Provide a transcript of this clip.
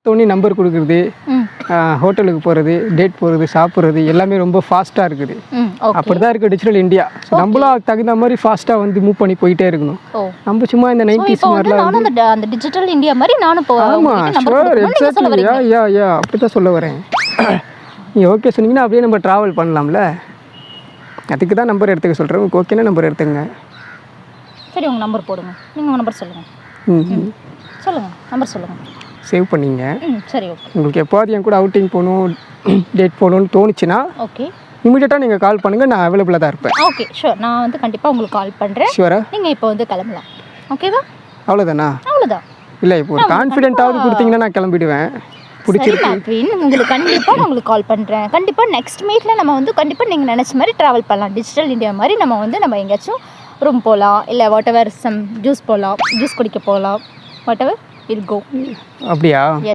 தோணி number கொடுக்குறது, ஹோட்டலுக்கு போகிறது, டேட் போகிறது, சாப்பிட்றது எல்லாமே ரொம்ப ஃபாஸ்ட்டாக இருக்குது. அப்படி தான் இருக்குது டிஜிட்டல் இந்தியா. நம்மளும் தகுந்த மாதிரி ஃபாஸ்ட்டாக வந்து மூவ் பண்ணி போயிட்டே இருக்கணும். நம்ம சும்மா இந்த 90s மாதிரிலாம் அந்த டிஜிட்டல் இந்தியா மாதிரி நானும் ஆமாம் ஷுவர் எக்ஸாக்ட்லி யா அப்படி தான் சொல்ல வரேன். நீங்கள் ஓகே சொன்னீங்கன்னா அப்படியே நம்ம ட்ராவல் பண்ணலாம்ல. அதுக்கு தான் நம்பர் எடுத்துக்க சொல்கிறேன். உங்களுக்கு ஓகேனா நம்பர் எடுத்துங்க. சரி, உங்கள் நம்பர் போடுங்க. நீங்கள் உங்கள் நம்பர் சொல்லுங்கள். சொல்லுங்கள், நம்பர் சொல்லுங்கள். சேவ் பண்ணிங்க. சரி, ஓகே. உங்களுக்கு எப்போது என் கூட அவுட்டிங் போகணும், டேட் போகணுன்னு தோணுச்சுன்னா ஓகே இமீடியட்டாக நீங்கள் கால் பண்ணுங்கள். நான் அவைலபிளாக தான் இருப்பேன். Okay sure. நான் வந்து கண்டிப்பாக உங்களுக்கு கால் பண்ணுறேன். ஷூரா? நீங்கள் இப்போ வந்து கிளம்பலாம். ஓகேவா? அவ்வளோதானா? அவ்வளோதான். இல்லை, இப்போ ஒரு கான்ஃபிடென்ட்டாவது கொடுத்தீங்கன்னா நான் கிளம்பிடுவேன். பிடிச்சிருக்கு. உங்களுக்கு கண்டிப்பாக நான் உங்களுக்கு கால் பண்ணுறேன். கண்டிப்பாக நெக்ஸ்ட் மீட்டில் நம்ம வந்து கண்டிப்பாக நீங்கள் நினச்ச மாதிரி ட்ராவல் பண்ணலாம். டிஜிட்டல் இந்தியா மாதிரி நம்ம எங்கேயாச்சும் ரூம் போகலாம், இல்லை வாட் எவர் ஜூஸ் போகலாம், ஜூஸ் குடிக்க போகலாம், வாட் எவர் வில் கோ. அப்படியா?